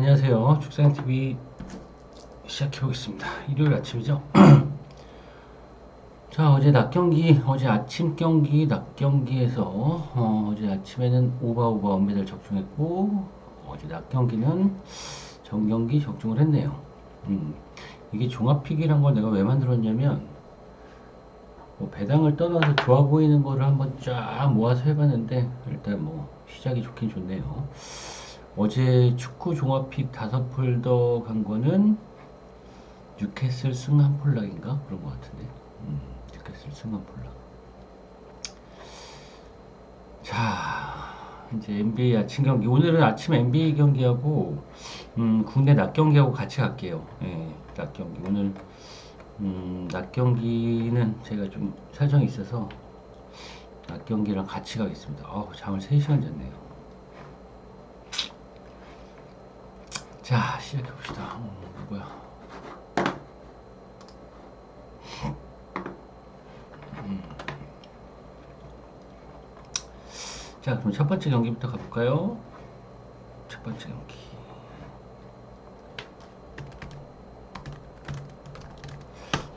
안녕하세요. 축산TV 시작해보겠습니다. 일요일 아침이죠. 자, 어제 낮 경기, 어제 아침 경기, 낮 경기에서 어제 아침에는 오바오바 은메달 적중했고 어제 낮 경기는 정경기 적중을 했네요. 이게 종합픽이란 걸 내가 왜 만들었냐면 뭐 배당을 떠나서 좋아 보이는 거를 한번 쫙 모아서 해봤는데 일단 뭐 시작이 좋긴 좋네요. 어제 축구 종합픽 5폴더 간 거는 뉴캐슬 승한 폴락인가? 그런 것 같은데. 뉴캐슬 승한 폴락. 자, 이제 NBA 아침 경기. 오늘은 아침 NBA 경기하고, 국내 낮 경기하고 같이 갈게요. 예, 낮 경기. 오늘, 낮 경기는 제가 좀 사정이 있어서, 낮 경기랑 같이 가겠습니다. 잠을 3시간 잤네요. 자, 시작해봅시다. 뭐야. 자, 그럼 첫 번째 경기부터 가볼까요? 첫 번째 경기.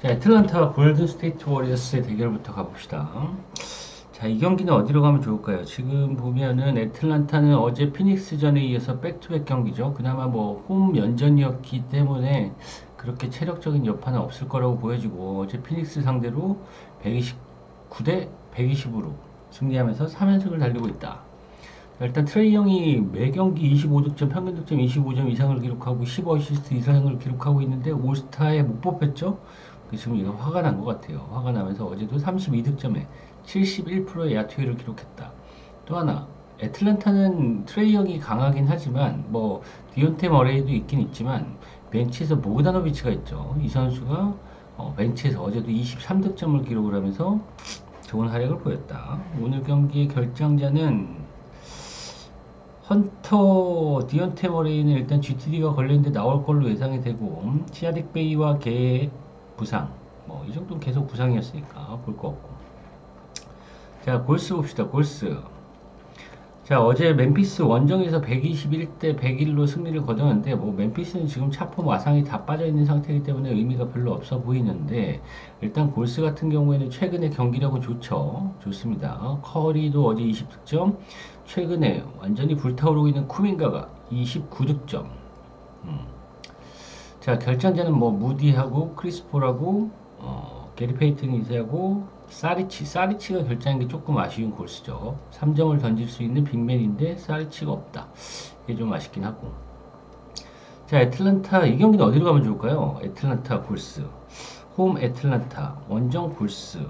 자, 애틀란타와 골든 스테이트 워리어스의 대결부터 가봅시다. 자, 이 경기는 어디로 가면 좋을까요? 지금 보면은 애틀란타는 어제 피닉스전에 이어서 백투백 경기죠. 그나마 뭐 홈 연전이었기 때문에 그렇게 체력적인 여파는 없을 거라고 보여지고 어제 피닉스 상대로 129대 120으로 승리하면서 3연승을 달리고 있다. 일단 트레이 형이 매 경기 25득점, 평균 득점 25점 이상을 기록하고 15어시스트 이상을 기록하고 있는데 올스타에 못 뽑혔죠? 지금 얘가 화가 난 것 같아요. 화가 나면서 어제도 32득점에 71%의 야투율을 기록했다. 또 하나, 애틀랜타는 트레이 형이 강하긴 하지만 뭐 디온테 머레이도 있긴 있지만 벤치에서 보그다노비치가 있죠. 이 선수가 벤치에서 어제도 23득점을 기록을 하면서 좋은 활약을 보였다. 오늘 경기의 결정자는 헌터 디온테 머레이는 일단 GTD가 걸렸는데 나올 걸로 예상이 되고 치아딕 베이와 개의 부상 뭐 이 정도는 계속 부상이었으니까 볼 거 없고. 자, 골스 봅시다. 골스. 자, 어제 멤피스 원정에서 121대 101로 승리를 거뒀는데 뭐 멤피스는 지금 차폼 와상이 다 빠져있는 상태이기 때문에 의미가 별로 없어 보이는데 일단 골스 같은 경우에는 최근에 경기력은 좋습니다. 커리도 어제 20득점, 최근에 완전히 불타오르고 있는 쿠민가가 29득점. 자, 결정자는 뭐 무디하고 크리스폴하고 게리 페이튼이세하고 사리치가 결정한 게 조금 아쉬운 골스죠. 3점을 던질 수 있는 빅맨인데 사리치가 없다. 이게 좀 아쉽긴 하고. 자, 애틀란타 이 경기는 어디로 가면 좋을까요? 애틀란타 골스, 홈 애틀란타, 원정 골스.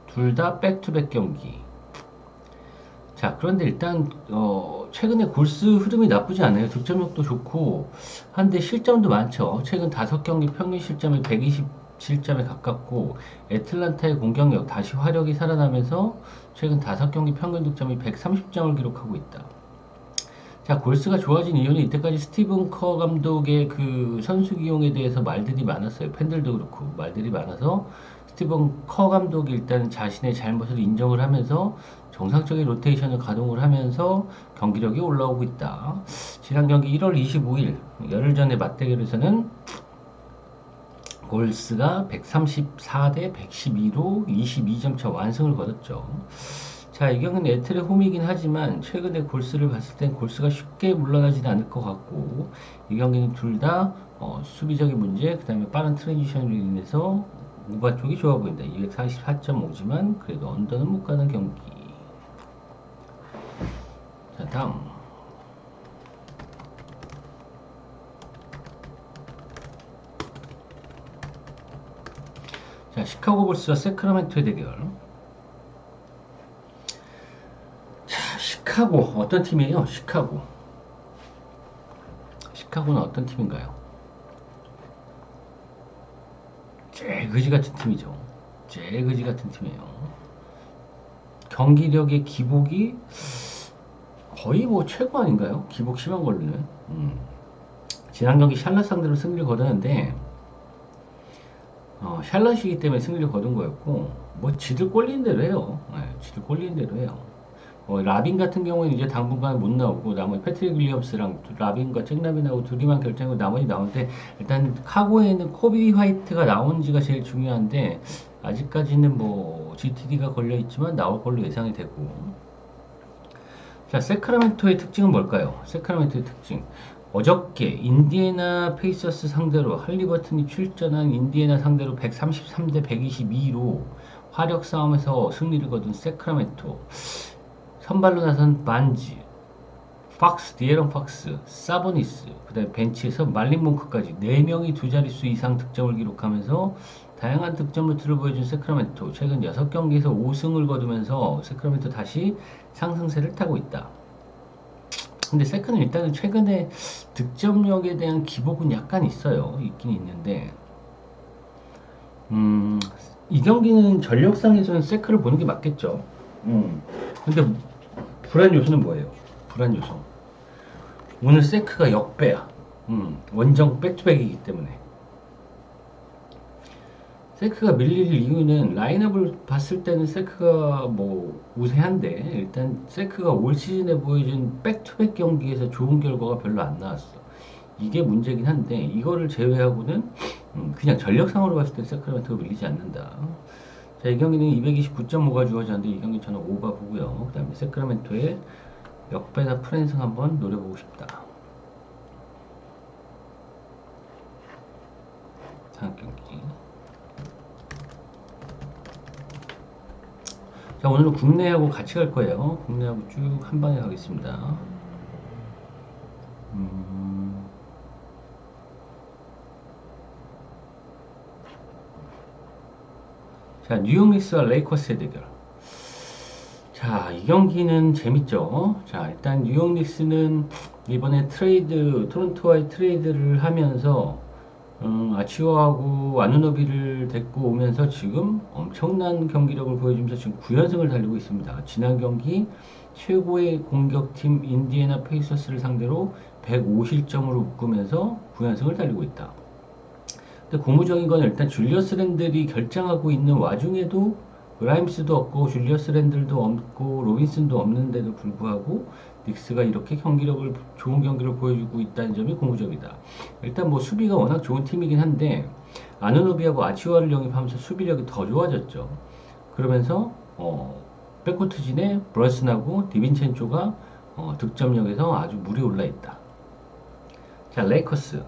둘 다 백투백 경기. 자, 그런데 일단 최근에 골스 흐름이 나쁘지 않아요. 득점력도 좋고 한데 실점도 많죠. 최근 5경기 평균 실점이 120실점에 가깝고 애틀란타의 공격력 다시 화력이 살아나면서 최근 5경기 평균 득점이 130점을 기록하고 있다. 자, 골스가 좋아진 이유는 이때까지 스티븐 커 감독의 그 선수 기용에 대해서 말들이 많았어요. 팬들도 그렇고 말들이 많아서 스티븐 커 감독이 일단 자신의 잘못을 인정을 하면서 정상적인 로테이션을 가동을 하면서 경기력이 올라오고 있다. 지난 경기 1월 25일 열흘 전에 맞대결에서는 골스가 134대 112로 22점 차 완승을 거뒀죠. 자, 이 경기는 애틀의 홈이긴 하지만 최근에 골스를 봤을 땐 골스가 쉽게 물러나지는 않을 것 같고 이 경기는 둘 다 수비적인 문제, 그 다음에 빠른 트랜지션으로 인해서 우바 쪽이 좋아 보인다. 244.5지만 그래도 언더는 못 가는 경기. 자, 다음. 자, 시카고 불스와 세크라멘토의 대결. 자, 시카고 어떤 팀이에요? 시카고는 어떤 팀인가요? 쟤그지 같은 팀이죠. 쟤그지 같은 팀이에요. 경기력의 기복이 거의 뭐 최고 아닌가요? 기복 심한 걸로는. 지난 경기 샬럿 상대로 승리를 거뒀는데 샬럿이기 때문에 승리를 거둔 거였고 뭐 지들 꼴리는 대로 해요. 네, 지들 꼴리는 대로 해요. 라빈 같은 경우는 이제 당분간 못 나오고 나머지 패트릭 윌리엄스랑 라빈과 잭 라빈하고 둘이만 결정하고 나머지 나오는데 일단 카고에는 코비 화이트가 나온지가 제일 중요한데 아직까지는 뭐 GTD가 걸려 있지만 나올 걸로 예상이 되고 자 세크라멘토의 특징은 뭘까요? 세크라멘토의 특징 어저께 인디애나 페이서스 상대로 할리버튼이 출전한 인디애나 상대로 133대 122로 화력 싸움에서 승리를 거둔 세크라멘토 선발로 나선 반지, 팍스, 디에런 팍스, 사보니스, 그 다음에 벤치에서 말린 몽크까지 4명이 두 자릿수 이상 득점을 기록하면서 다양한 득점 루트를 보여준 세크라멘토 최근 6경기에서 5승을 거두면서 세크라멘토 다시 상승세를 타고 있다. 근데 세크는 일단은 최근에 득점력에 대한 기복은 약간 있어요. 있긴 있는데 이 경기는 전력상에서는 세크를 보는 게 맞겠죠. 근데 불안 요소는 뭐예요? 불안 요소. 오늘 세크가 역배야. 원정 백투백이기 때문에. 세크가 밀릴 이유는 라인업을 봤을 때는 세크가 뭐 우세한데 일단 세크가 올 시즌에 보여준 백투백 경기에서 좋은 결과가 별로 안 나왔어. 이게 문제긴 한데 이거를 제외하고는 그냥 전력상으로 봤을 때 세크라멘토가 밀리지 않는다. 자, 이 경기는 229.5가 주어졌는데 이 경기 저는 오바 보고요. 그 다음에 세크라멘토의 역배나 프랜승 한번 노려보고 싶다. 다음 경기. 자, 오늘은 국내하고 같이 갈 거예요. 국내하고 쭉 한 방에 가겠습니다. 자, 뉴욕 닉스와 레이커스의 대결. 자, 이 경기는 재밌죠. 자, 일단 뉴욕 닉스는 이번에 토론토와의 트레이드를 하면서 아치오하고 아누노비를 데리고 오면서 지금 엄청난 경기력을 보여주면서 지금 9연승을 달리고 있습니다. 지난 경기 최고의 공격팀 인디애나 페이서스를 상대로 105실점으로 묶으면서 9연승을 달리고 있다. 근데 고무적인 건 일단 줄리어스 랜들이 결장하고 있는 와중에도 그라임스도 없고 줄리어스 랜들도 없고 로빈슨도 없는데도 불구하고 닉스가 이렇게 좋은 경기를 보여주고 있다는 점이 고무적이다. 일단 뭐 수비가 워낙 좋은 팀이긴 한데 아누노비하고 아치와를 영입하면서 수비력이 더 좋아졌죠. 그러면서 백코트진에 브런슨하고 디빈첸초가 득점력에서 아주 물이 올라 있다. 자, 레이커스.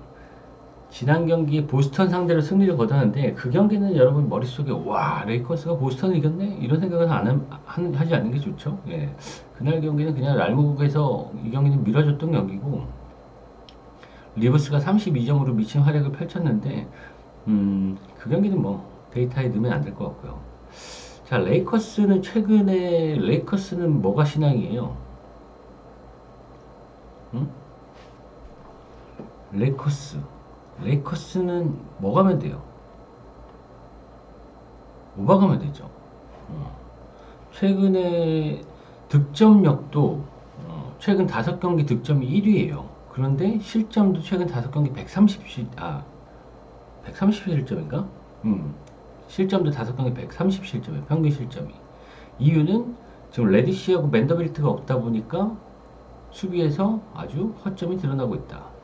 지난 경기 보스턴 상대로 승리를 거뒀는데 그 경기는 여러분 머릿속에 와 레이커스가 보스턴을 이겼네? 이런 생각은 하지 않는 게 좋죠. 예. 그날 경기는 그냥 랄무국에서 이 경기는 밀어줬던 경기고 리브스가 32점으로 미친 활약을 펼쳤는데 그 경기는 뭐 데이터에 넣으면 안 될 것 같고요. 자 레이커스는 최근에 레이커스는 뭐가 신앙이에요? 응? 레이커스는 뭐 가면 돼요? 오버가면 되죠. 최근에 득점력도 최근 5경기 득점이 1위에요. 그런데 실점도 최근 5경기 130실점인가? 실점도 5경기 130실점이에요. 평균 실점이. 이유는 지금 레디시하고 맨더빌트가 없다 보니까 수비에서 아주 허점이 드러나고 있다.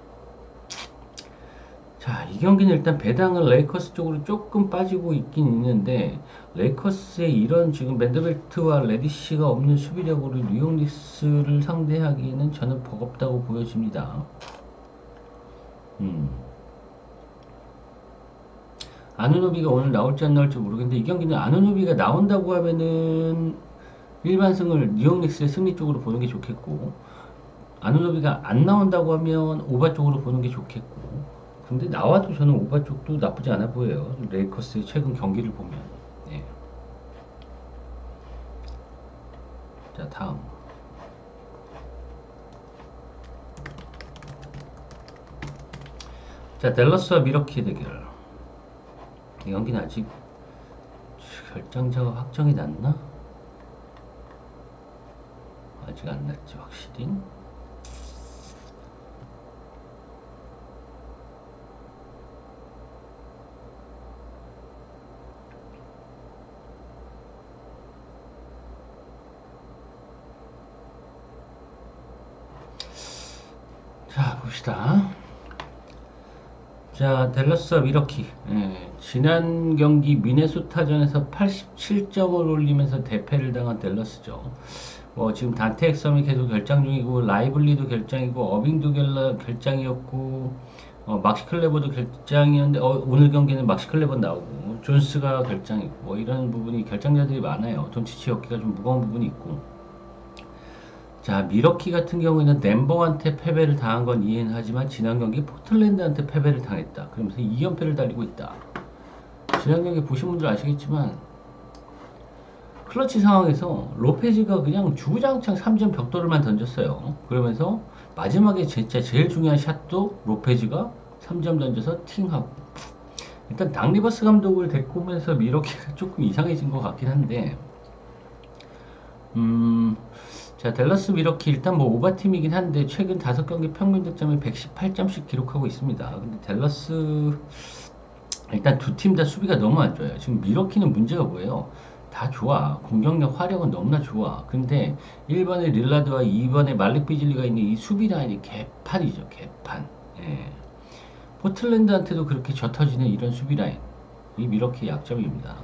자, 이 경기는 일단 배당은 레이커스 쪽으로 조금 빠지고 있긴 있는데 레이커스의 이런 지금 맨더벨트와 레디시가 없는 수비력으로 뉴욕 닉스를 상대하기에는 저는 버겁다고 보여집니다. 아누노비가 오늘 나올지 안 나올지 모르겠는데 이 경기는 아누노비가 나온다고 하면은 일반승을 뉴욕 닉스의 승리 쪽으로 보는 게 좋겠고 아누노비가 안 나온다고 하면 오바 쪽으로 보는 게 좋겠고 근데 나와도 저는 오바 쪽도 나쁘지 않아 보여요. 레이커스의 최근 경기를 보면. 예. 자, 다음. 자, 댈러스와 미러키 대결. 이 경기는 아직 결정자가 확정이 났나? 아직 안 났지, 확실히. 봅시다. 자, 댈러스와 미러키. 지난 경기 미네소타전에서 87점을 올리면서 대패를 당한 댈러스죠. 지금 단테 엑섬이 계속 결장 중이고, 라이블리도 결장이고, 어빙도 결장이었고, 막시 클레버도 결장이었는데, 오늘 경기는 막시 클레버 나오고, 존스가 결장이고, 이런 부분이 결장자들이 많아요. 돈치치 어깨가 좀 무거운 부분이 있고. 자, 미러키 같은 경우에는 덴버한테 패배를 당한 건 이해는 하지만 지난 경기 포틀랜드한테 패배를 당했다. 그러면서 2연패를 달리고 있다. 지난 경기 보신 분들 아시겠지만 클러치 상황에서 로페즈가 그냥 주구장창 3점 벽돌을만 던졌어요. 그러면서 마지막에 진짜 제일 중요한 샷도 로페즈가 3점 던져서 팅하고. 일단 닥 리버스 감독을 데리고 오면서 미러키가 조금 이상해진 것 같긴 한데 자, 댈러스 미러키 일단 뭐 오바팀이긴 한데 최근 5경기 평균 득점을 118점씩 기록하고 있습니다. 근데 댈러스 일단 두 팀 다 수비가 너무 안 좋아요. 지금 미러키는 문제가 뭐예요? 다 좋아. 공격력 화력은 너무나 좋아. 근데 1번에 릴라드와 2번에 말릭 비즐리가 있는 이 수비 라인이 개판이죠. 개판. 예. 포틀랜드한테도 그렇게 젖어지는 이런 수비 라인. 이 미러키의 약점입니다.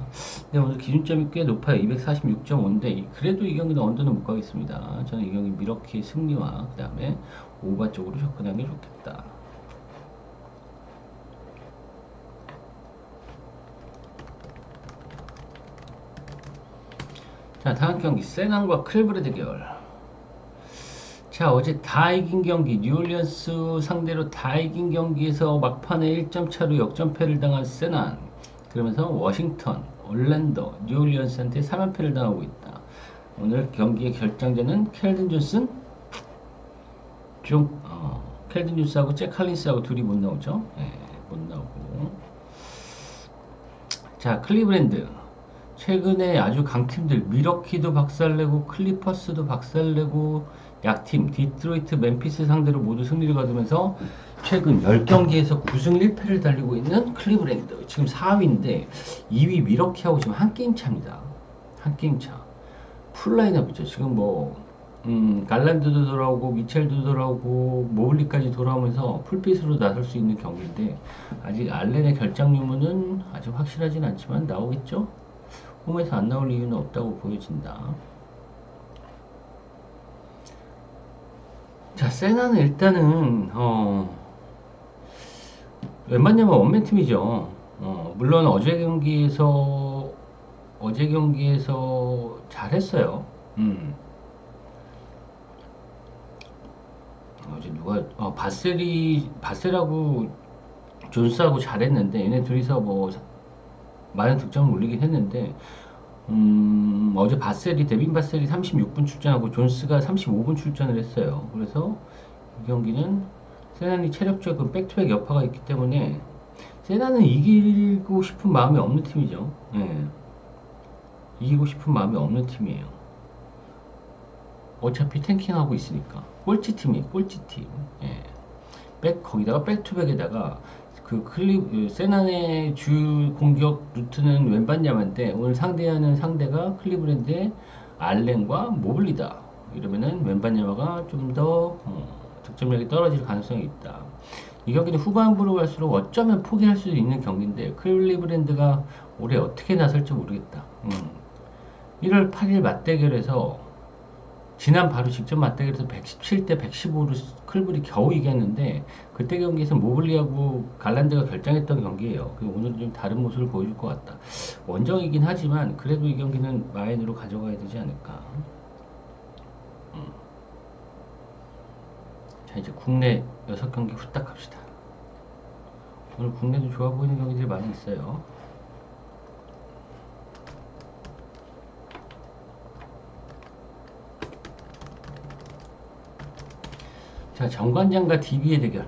근데 오늘 기준점이 꽤 높아요. 246.5인데 그래도 이 경기는 언더는 못 가겠습니다. 저는 이 경기 미러키의 승리와 그 다음에 오바 쪽으로 접근하는 게 좋겠다. 자, 다음 경기 세난과 클브레 대결. 자, 어제 다 이긴 경기 뉴올리언스 상대로 다 이긴 경기에서 막판에 1점 차로 역전패를 당한 세난. 그러면서 워싱턴, 올랜도, 뉴올리언스한테 3연패를 당하고 있다. 오늘 경기의 결정자는 켈든 존슨, 켈든 존스하고 잭 칼린스하고 둘이 못 나오죠. 못 나오고. 자, 클리브랜드. 최근에 아주 강팀들 미러키도 박살내고 클리퍼스도 박살내고 약팀 디트로이트 멤피스 상대로 모두 승리를 거두면서 최근 10경기에서 9승 1패를 달리고 있는 클리브랜드. 지금 4위인데 2위 미러키하고 지금 한 게임 차입니다. 한 게임 차. 풀 라인업이죠. 지금 갈란드도 돌아오고 미첼도 돌아오고 모블리까지 돌아오면서 풀빛으로 나설 수 있는 경기인데 아직 알렌의 결장 유무는 아직 확실하진 않지만 나오겠죠? 홈에서 안 나올 이유는 없다고 보여진다. 자, 세나는 일단은 웬만하면 원맨 팀이죠. 물론 어제 경기에서 잘했어요. 어제 바셀하고 존스하고 잘했는데 얘네 둘이서 뭐 많은 득점을 올리긴 했는데 어제 데빈 바셀이 36분 출전하고 존스가 35분 출전을 했어요. 그래서 이 경기는 세난이 체력적인 백투백 여파가 있기 때문에 세난은 이기고 싶은 마음이 없는 팀이죠. 예. 이기고 싶은 마음이 없는 팀이에요. 어차피 탱킹하고 있으니까 꼴찌팀이에요. 꼴찌팀. 예. 거기다가 백투백에다가 세난의 주 공격 루트는 웬반냐만데 오늘 상대하는 상대가 클리브랜드의 알렌과 모블리다. 이러면은 웬반야마가 좀 더 득점력이 떨어질 가능성이 있다. 이 경기는 후반부로 갈수록 어쩌면 포기할 수도 있는 경기인데 클리브랜드가 올해 어떻게 나설지 모르겠다. 1월 8일 맞대결에서 지난 바로 직전 맞대결에서 117대 115로 클블이 겨우 이겼는데 그때 경기에서 모블리하고 갈란드가 결정했던 경기예요. 오늘은 좀 다른 모습을 보여줄 것 같다. 원정이긴 하지만 그래도 이 경기는 마인으로 가져가야 되지 않을까. 자, 이제 국내 6경기 후딱 갑시다. 오늘 국내도 좋아 보이는 경기들이 많이 있어요. 자, 정관장과 DB의 대결.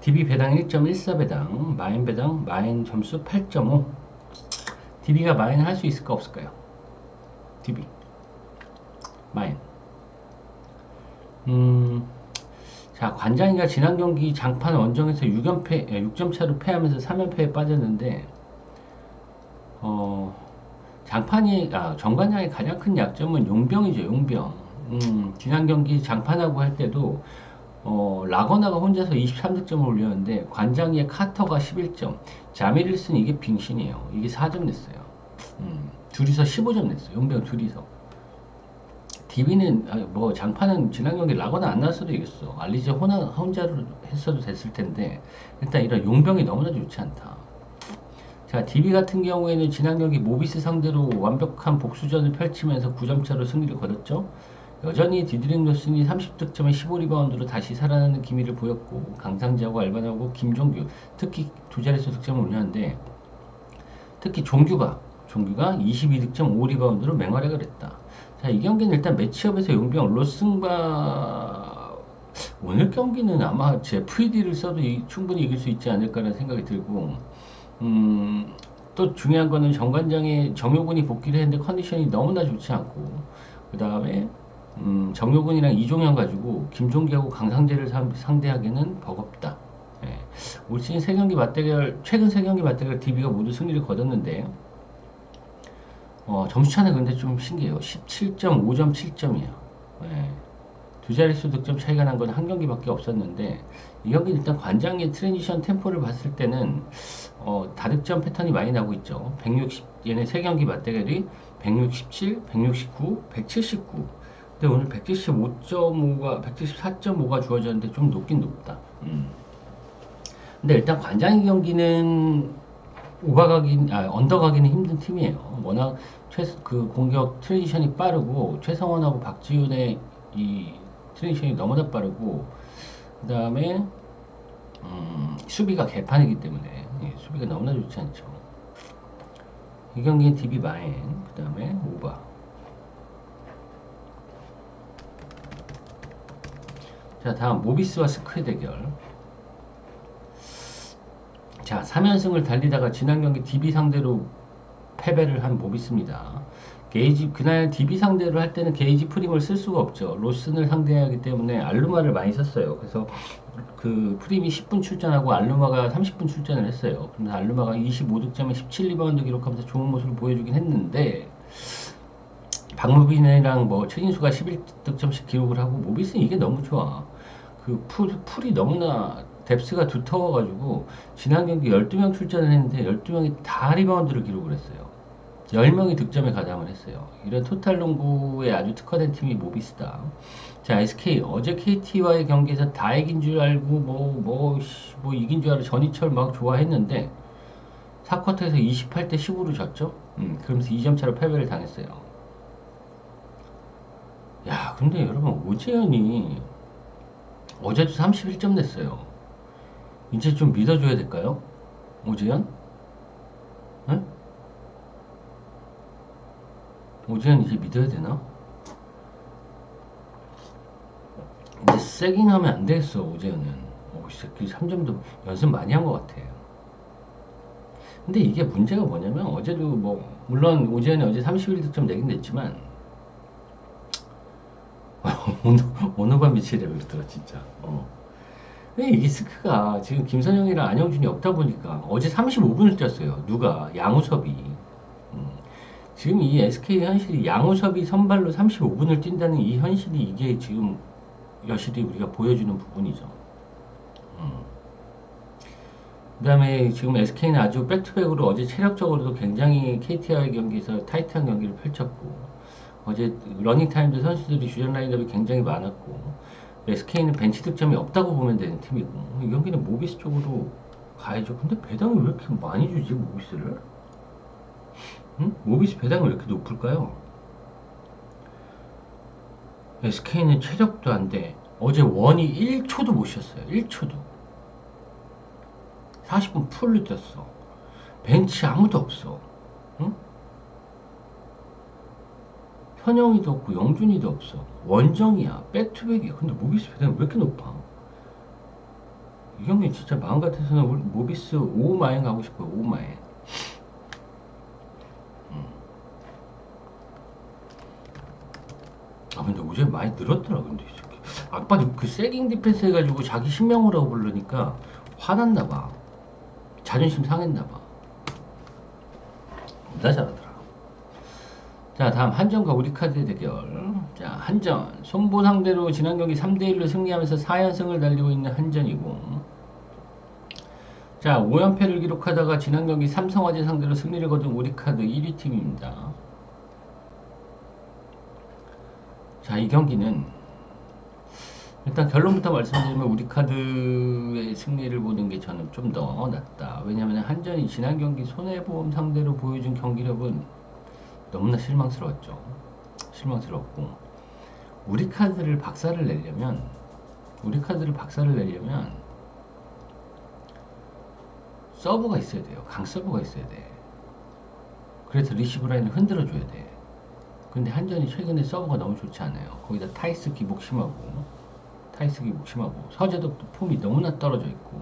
DB 배당 1.14배당, 마인 배당, 마인 점수 8.5. DB가 마인을 할 수 있을까 없을까요? DB. 마인. 자, 관장이가 지난 경기 장판 원정에서 6점 차로 패하면서 3연패에 빠졌는데, 정관장의 가장 큰 약점은 용병이죠, 용병. 지난 경기 장판하고 할 때도 라거나가 혼자서 23득점을 올렸는데 관장의 카터가 11점, 자미릴슨 이게 빙신이에요. 이게 4점 냈어요. 둘이서 15점 냈어요. 용병 둘이서. DB는 뭐 장판은 지난 경기 라거나 안 나왔어도 이겼어. 알리제 혼자로 했어도 됐을 텐데 일단 이런 용병이 너무나 좋지 않다. 자, DB 같은 경우에는 지난 경기 모비스 상대로 완벽한 복수전을 펼치면서 9점 차로 승리를 거뒀죠. 여전히 디드릭 로슨이 30득점에 15리바운드로 다시 살아나는 기미를 보였고 강상지하고 알바나하고 김종규 특히 두 자릿수 득점을 올렸는데 특히 종규가 22득점 5리바운드로 맹활약을 했다. 자, 이 경기는 일단 매치업에서 용병 로슨과 오늘 경기는 아마 제 VD를 써도 충분히 이길 수 있지 않을까라는 생각이 들고 또 중요한 거는 정관장의 정효군이 복귀를 했는데 컨디션이 너무나 좋지 않고 그 다음에 정효군이랑 이종현 가지고 김종기하고 강상재를 상대하기는 버겁다. 예. 올 시즌 3경기 맞대결 최근 3경기 맞대결 DB가 모두 승리를 거뒀는데 점수차는 근데 좀 신기해요. 17점, 5점, 7점이에요. 예. 두 자릿수 득점 차이가 난 건 한 경기밖에 없었는데 이 경기 일단 관장의 트랜지션 템포를 봤을 때는 다득점 패턴이 많이 나고 있죠. 160 얘네 3경기 맞대결이 167, 169, 179. 근데 오늘 174.5가 주어졌는데 좀 높긴 높다. 근데 일단 관장의 경기는 언더가기는 힘든 팀이에요. 워낙 그 공격 트랜지션이 빠르고 최성원하고 박지훈의 이 트랜지션이 너무나 빠르고 그 다음에 수비가 개판이기 때문에 수비가 너무나 좋지 않죠. 이 경기는 DB 마인 그 다음에 오바. 자, 다음 모비스와 스크의 대결. 자, 3연승을 달리다가 지난 경기 DB 상대로 패배를 한 모비스입니다. 게이지 그날 DB 상대로 할 때는 게이지 프림을 쓸 수가 없죠. 로슨을 상대하기 때문에 알루마를 많이 썼어요. 그래서 그 프림이 10분 출전하고 알루마가 30분 출전을 했어요. 그런데 알루마가 25득점에 17리바운드 기록하면서 좋은 모습을 보여주긴 했는데 박무빈이랑 뭐 최진수가 11득점씩 기록을 하고 모비스는 이게 너무 좋아. 그 풀이 너무나 뎁스가 두터워가지고 지난 경기 12명 출전을 했는데 12명이 다 리바운드를 기록을 했어요. 10명이 득점에 가담을 했어요. 이런 토탈 농구에 아주 특화된 팀이 모비스다. 자, SK 어제 KT와의 경기에서 다 이긴 줄 알고 뭐 이긴 줄 알고 전희철 막 좋아했는데 4쿼터에서 28대 15로 졌죠. 그러면서 2점 차로 패배를 당했어요. 야, 근데 여러분 오재현이 어제도 31점 냈어요. 이제 좀 믿어줘야 될까요? 오재현? 응? 오재현 이제 믿어야 되나? 이제 세깅하면 안 되겠어, 오재현은. 이 새끼 3점도 연습 많이 한 것 같아. 근데 이게 문제가 뭐냐면, 어제도 물론 오재현이 어제 31득점 내긴 냈지만, 오너반 미치래요, 그러더라, 진짜. 근데 이게 스크가 지금 김선영이랑 안영준이 없다 보니까 어제 35분을 뛰었어요. 누가? 양우섭이. 지금 이 SK 현실이 양우섭이 선발로 35분을 뛴다는 이 현실이 이게 지금 여실히 우리가 보여주는 부분이죠. 그 다음에 지금 SK는 아주 백투백으로 어제 체력적으로도 굉장히 KT와의 경기에서 타이트한 경기를 펼쳤고 어제 러닝타임도 선수들이 주전 라인업이 굉장히 많았고 SK는 벤치 득점이 없다고 보면 되는 팀이고 이 경기는 모비스 쪽으로 가야죠. 근데 배당을 왜 이렇게 많이 주지 모비스를? 모비스 배당을 왜 이렇게 높을까요? SK는 체력도 안 돼. 어제 원이 1초도 못 쉬었어요. 1초도. 40분 풀로 뛰었어. 벤치 아무도 없어. 응? 현영이도 없고 영준이도 없어. 원정이야. 백투백이야. 근데 모비스 배당이 왜 이렇게 높아? 이 경기 진짜 마음 같아서는 우리 모비스 5마엔 가고 싶어요. 5마엔. 근데 어제 많이 늘었더라. 근데 아까 그 세깅 디펜스 해가지고 자기 신명호라고 부르니까 화났나봐. 자존심 상했나봐. 나 잘하더라. 자, 다음 한전과 우리카드의 대결. 자, 한전. 손보 상대로 지난 경기 3대1로 승리하면서 4연승을 달리고 있는 한전이고. 자, 5연패를 기록하다가 지난 경기 삼성화재 상대로 승리를 거둔 우리카드 1위 팀입니다. 자, 이 경기는 일단 결론부터 말씀드리면 우리카드의 승리를 보는 게 저는 좀 더 낫다. 왜냐하면 한전이 지난 경기 손해보험 상대로 보여준 경기력은 너무나 실망스러웠죠. 실망스럽고 우리카드를 박살을 내려면 서버가 있어야 돼요. 강서버가 있어야 돼. 그래서 리시브 라인을 흔들어 줘야 돼. 근데 한전이 최근에 서버가 너무 좋지 않아요. 거기다 타이스 기복 심하고 서재덕도 폼이 너무나 떨어져 있고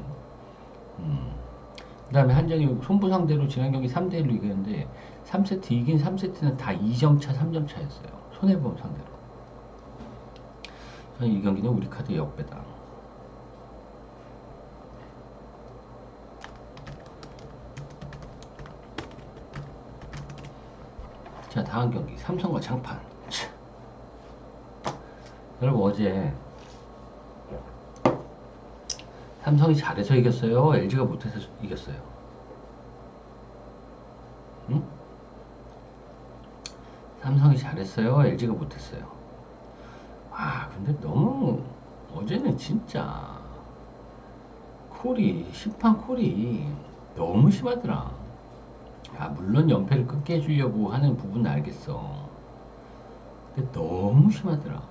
그 다음에 한전이 손부 상대로 지난 경기 3대1로 이겼는데 3세트 이긴 3세트는 다 2점 차 3점 차였어요. 손해보험 상대로. 저는 이 경기는 우리카드 역배다. 자, 다음 경기 삼성과 장판. 여러분, 어제 삼성이 잘해서 이겼어요? LG가 못해서 이겼어요? 응? 삼성이 잘했어요? LG가 못했어요? 아, 근데 너무 어제는 진짜 심판 콜이 너무 심하더라. 아, 물론 연패를 끊게 해주려고 하는 부분은 알겠어. 근데 너무 심하더라.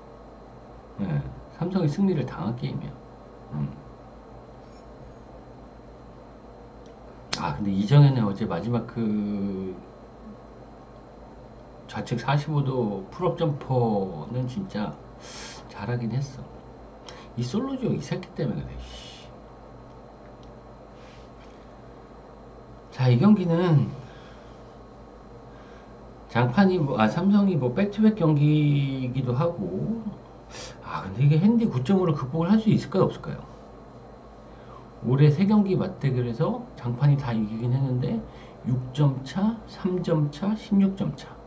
네, 삼성이 승리를 당한 게임이야. 아, 근데 이정현은 어제 마지막 그 좌측 45도 풀업 점퍼는 진짜 잘하긴 했어. 이 솔로지오 이 새끼 때문에 그래. 씨. 자, 이 경기는 삼성이 뭐 백투백 경기이기도 하고. 아, 근데 이게 핸디 9점으로 극복을 할 수 있을까요, 없을까요? 올해 3경기 맞대결에서 장판이 다 이기긴 했는데 6점 차, 3점 차, 16점 차.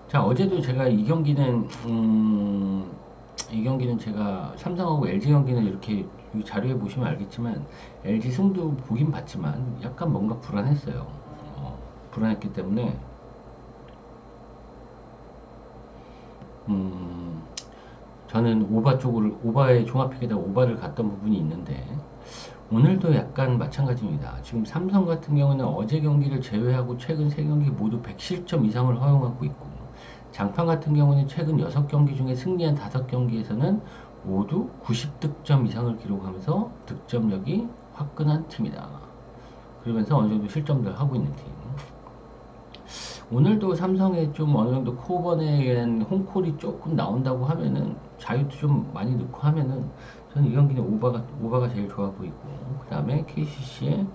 자, 어제도 제가 이 경기는 제가 삼성하고 LG 경기는 이렇게 자료에 보시면 알겠지만 LG 승도 보긴 봤지만 약간 뭔가 불안했어요. 불안했기 때문에 저는 오바의 종합픽에다 오바를 갔던 부분이 있는데 오늘도 약간 마찬가지입니다. 지금 삼성 같은 경우는 어제 경기를 제외하고 최근 3경기 모두 100실점 이상을 허용하고 있고 장판 같은 경우는 최근 6경기 중에 승리한 5경기에서는 모두 90득점 이상을 기록하면서 득점력이 화끈한 팀이다. 그러면서 어느 정도 실점을 하고 있는 팀. 오늘도 삼성에 좀 어느 정도 코번에 의한 홈콜이 조금 나온다고 하면은 자유도 좀 많이 넣고 하면은 저는 이 경기는 오바가 제일 좋아 보이고 그 다음에 KCC의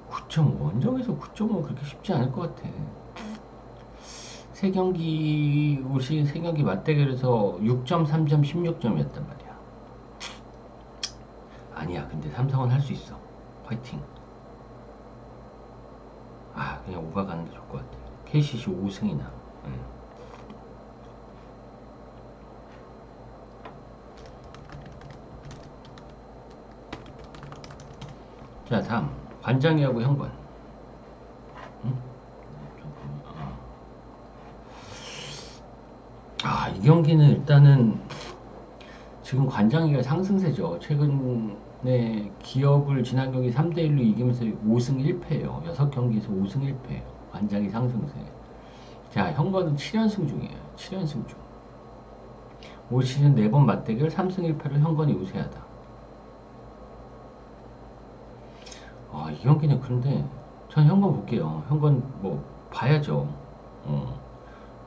9.5 원정에서 9.5 그렇게 쉽지 않을 것 같아. 올 시즌 3경기 맞대결에서 6점, 3점, 16점이었단 말이야. 아니야, 근데 삼성은 할 수 있어. 화이팅. 아, 그냥 오바 가는 게 좋을 것 같아. KCC 5승이나. 자, 다음 관장이하고 현관. 아, 이 경기는 일단은 지금 관장이가 상승세죠. 최근에 기업을 지난 경기 3대1로 이기면서 5승 1패예요. 6경기에서 5승 1패예요. 관장이 상승세. 자, 현관은 7연승 중이에요. 7연승 중. 올 시즌 4번 맞대결 3승 1패로 현관이 우세하다. 아, 이 경기는 그런데 전 현관 볼게요. 현관 뭐 봐야죠.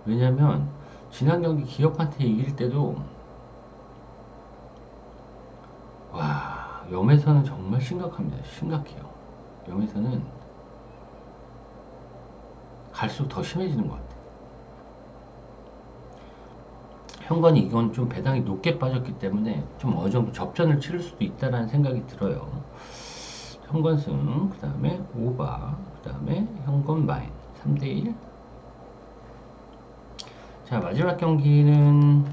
왜냐면 지난 경기 기업한테 이길 때도 와, 염에서는 정말 심각합니다. 심각해요. 염에서는 갈수록 더 심해지는 것 같아요. 현건이 이건 좀 배당이 높게 빠졌기 때문에 좀 어느 정도 접전을 치를 수도 있다라는 생각이 들어요. 현건승, 그 다음에 오바, 그 다음에 현건 마인 3대1. 자, 마지막 경기는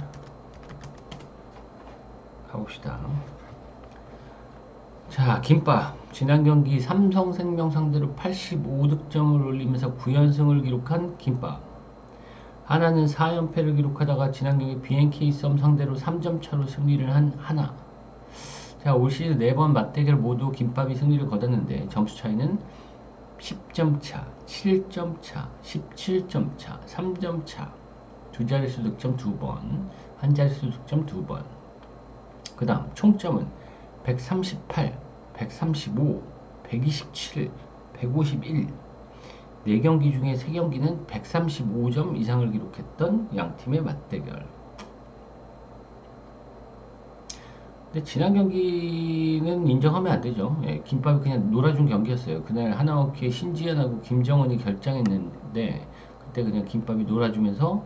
가봅시다. 자, 김밥. 지난 경기 삼성생명 상대로 85득점을 올리면서 9연승을 기록한 김밥. 하나는 4연패를 기록하다가 지난 경기 BNK 썸 상대로 3점 차로 승리를 한 하나. 자, 올 시즌 4번 맞대결 모두 김밥이 승리를 거뒀는데 점수 차이는 10점 차, 7점 차, 17점 차, 3점 차, 두 자릿수 득점 2번, 한 자릿수 득점 2번. 그 다음 총점은 138, 135, 127, 151. 4경기 중에 3경기는 135점 이상을 기록했던 양팀의 맞대결. 근데 지난 경기는 인정하면 안 되죠. 예, 김밥이 그냥 놀아준 경기였어요. 그날 하나오키의 신지현하고 김정은이 결장했는데 그때 그냥 김밥이 놀아주면서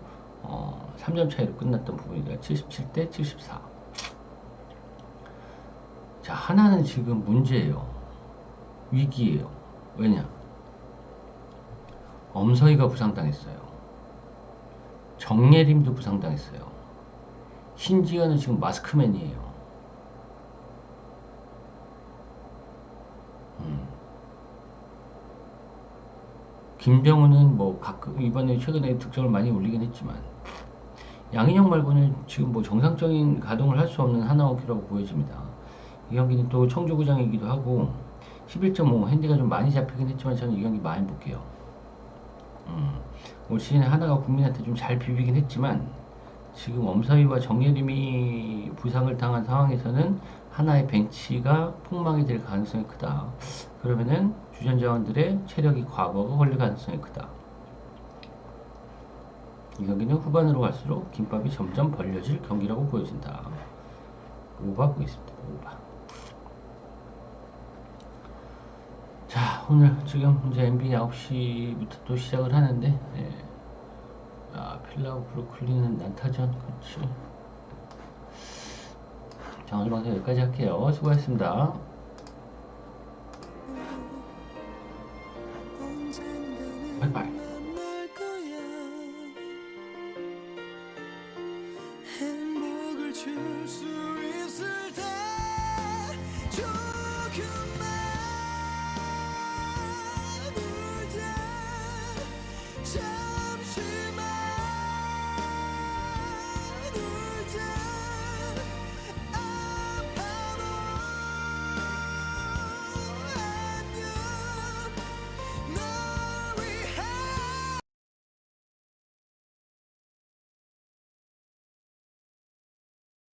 3점 차이로 끝났던 부분이다. 77대 74. 자, 하나는 지금 문제예요. 위기예요. 왜냐? 엄서희가 부상당했어요. 정예림도 부상당했어요. 신지현은 지금 마스크맨이에요. 김병훈은 뭐 가끔 이번에 최근에 득점을 많이 올리긴 했지만 양인영 말고는 지금 뭐 정상적인 가동을 할 수 없는 하나오키라고 보여집니다. 이 경기는 또 청주구장이기도 하고 11.5 핸디가 좀 많이 잡히긴 했지만 저는 이 경기 많이 볼게요. 올 시즌에 하나가 국민한테 좀 잘 비비긴 했지만 지금 엄서희와 정예림이 부상을 당한 상황에서는 하나의 벤치가 폭망이 될 가능성이 크다. 그러면은 주전자원들의 체력이 과부하가 걸릴 가능성이 크다. 이 경기는 후반으로 갈수록 김밥이 점점 벌려질 경기라고 보여진다. 오바 보겠습니다. 오바. 자, 오늘 지금 이제 NBA 9시부터 또 시작을 하는데, 예. 아, 필라우 브루클린은 난타전, 그렇지. 자, 오늘 방송 여기까지 할게요. 수고하셨습니다. 바이바이. 행복을 줄 수 있을 때